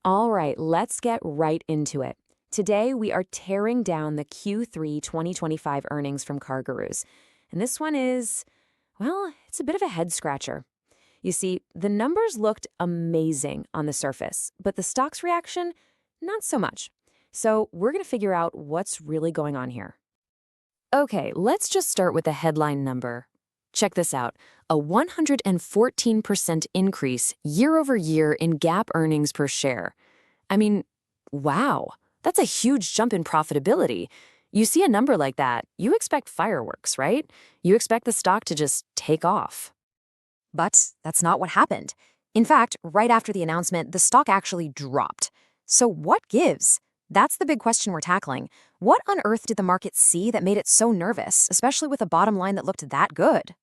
All right, let's get right into it. Today, we are tearing down the Q3 2025 earnings from CarGurus. And this one is, well, it's a bit of a head scratcher. You see, the numbers looked amazing on the surface, but the stock's reaction, not so much. So we're going to figure out what's really going on here. Okay, let's just start with the headline number. Check this out, a 114% increase year over year in GAAP earnings per share. I mean, wow, that's a huge jump in profitability. You see a number like that, you expect fireworks, right? You expect the stock to just take off. But that's not what happened. In fact, right after the announcement, the stock actually dropped. So what gives? That's the big question we're tackling. What on earth did the market see that made it so nervous, especially with a bottom line that looked that good?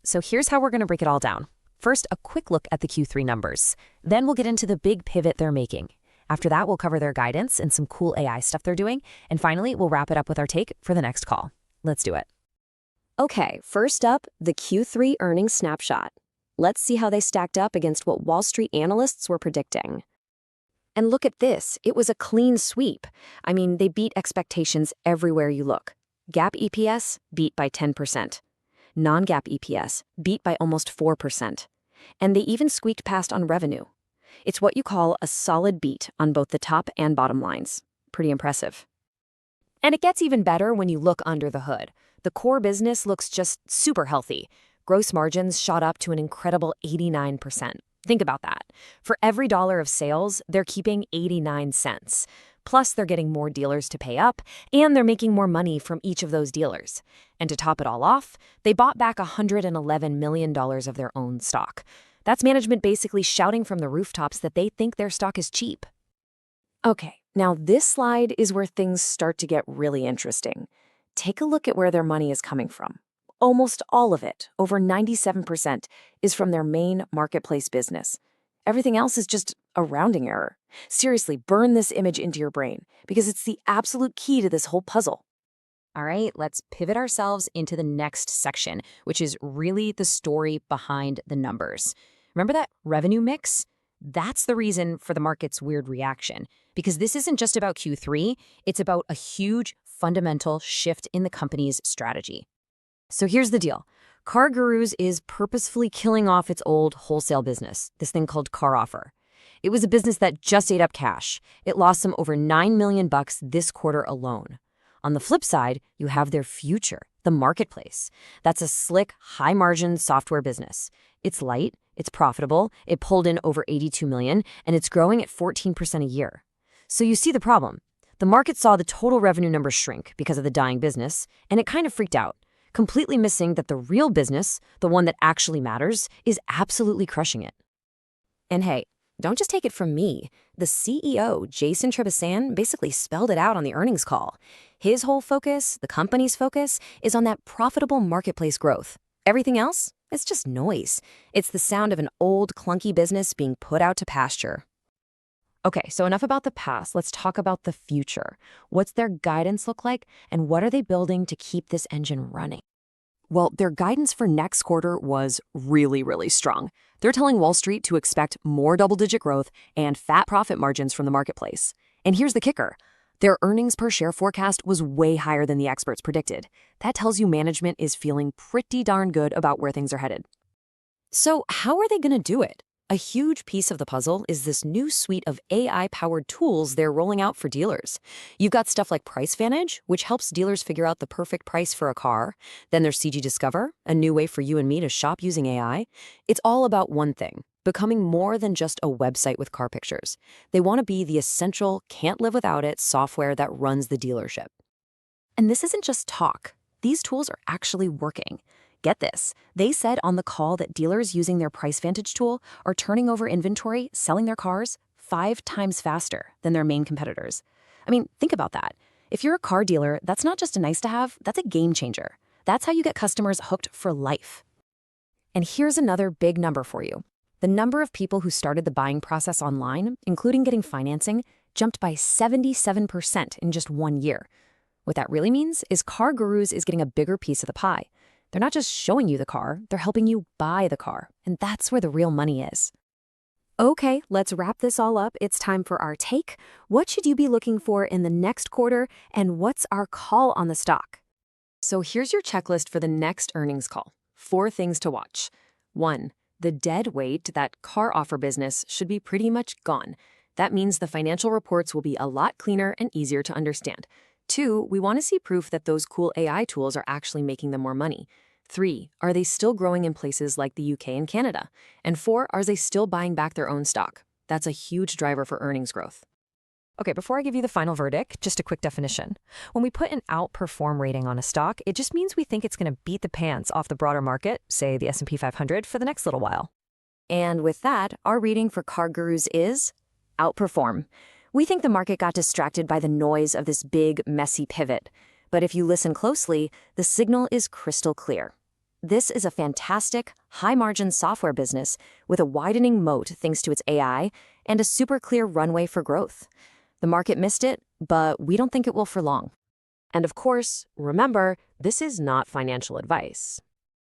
So here's how we're going to break it all down. First, a quick look at the Q3 numbers. Then we'll get into the big pivot they're making. After that, we'll cover their guidance and some cool AI stuff they're doing. And finally, we'll wrap it up with our take for the next call. Let's do it. Okay, first up, the Q3 earnings snapshot. Let's see how they stacked up against what Wall Street analysts were predicting. And look at this, it was a clean sweep. I mean, they beat expectations everywhere you look. GAAP EPS beat by 10%. Non-GAAP EPS beat by almost 4%. And they even squeaked past on revenue. It's what you call a solid beat on both the top and bottom lines. Pretty impressive. And it gets even better when you look under the hood. The core business looks just super healthy. Gross margins shot up to an incredible 89%. Think about that. For every dollar of sales, they're keeping 89 cents. Plus, they're getting more dealers to pay up, and they're making more money from each of those dealers. And to top it all off, they bought back $111 million of their own stock. That's management basically shouting from the rooftops that they think their stock is cheap. Okay, now this slide is where things start to get really interesting. Take a look at where their money is coming from. Almost all of it, over 97%, is from their main marketplace business. Everything else is just a rounding error. Seriously, burn this image into your brain, because it's the absolute key to this whole puzzle. All right, let's pivot ourselves into the next section, which is really the story behind the numbers. Remember that revenue mix? That's the reason for the market's weird reaction, because this isn't just about Q3, it's about a huge fundamental shift in the company's strategy. So here's the deal. CarGurus is purposefully killing off its old wholesale business, this thing called CarOffer. It was a business that just ate up cash. It lost them over $9 million this quarter alone. On the flip side, you have their future, the marketplace. That's a slick, high-margin software business. It's light, it's profitable, it pulled in over $82 million, and it's growing at 14% a year. So you see the problem. The market saw the total revenue numbers shrink because of the dying business, and it kind of freaked out, completely missing that the real business, the one that actually matters, is absolutely crushing it. And hey, don't just take it from me. The CEO, Jason Trevisan, basically spelled it out on the earnings call. His whole focus, the company's focus, is on that profitable marketplace growth. Everything else, it's just noise. It's the sound of an old, clunky business being put out to pasture. Okay, so enough about the past. Let's talk about the future. What's their guidance look like, and what are they building to keep this engine running? Well, their guidance for next quarter was really, really strong. They're telling Wall Street to expect more double-digit growth and fat profit margins from the marketplace. And here's the kicker. Their earnings per share forecast was way higher than the experts predicted. That tells you management is feeling pretty darn good about where things are headed. So how are they going to do it? A huge piece of the puzzle is this new suite of AI-powered tools they're rolling out for dealers. You've got stuff like PriceVantage, which helps dealers figure out the perfect price for a car. Then there's CG Discover, a new way for you and me to shop using AI. It's all about one thing, becoming more than just a website with car pictures. They want to be the essential, can't-live-without-it software that runs the dealership. And this isn't just talk. These tools are actually working. Get this, they said on the call that dealers using their PriceVantage tool are turning over inventory, selling their cars 5 times faster than their main competitors. I mean, think about that. If you're a car dealer, that's not just a nice to have, that's a game changer. That's how you get customers hooked for life. And here's another big number for you. The number of people who started the buying process online, including getting financing, jumped by 77% in just 1 year. What that really means is CarGurus is getting a bigger piece of the pie. They're not just showing you the car, they're helping you buy the car. And that's where the real money is. Okay, let's wrap this all up. It's time for our take. What should you be looking for in the next quarter, and what's our call on the stock? So here's your checklist for the next earnings call. 4 things to watch. 1. The dead weight, that CarOffer business, should be pretty much gone. That means the financial reports will be a lot cleaner and easier to understand. 2. We want to see proof that those cool AI tools are actually making them more money. 3. Are they still growing in places like the UK and Canada? And 4. Are they still buying back their own stock? That's a huge driver for earnings growth. Okay, before I give you the final verdict, just a quick definition. When we put an outperform rating on a stock, it just means we think it's going to beat the pants off the broader market, say the S&P 500, for the next little while. And with that, our reading for CarGurus is outperform. We think the market got distracted by the noise of this big, messy pivot. But if you listen closely, the signal is crystal clear. This is a fantastic, high-margin software business with a widening moat thanks to its AI and a super clear runway for growth. The market missed it, but we don't think it will for long. And of course, remember, this is not financial advice.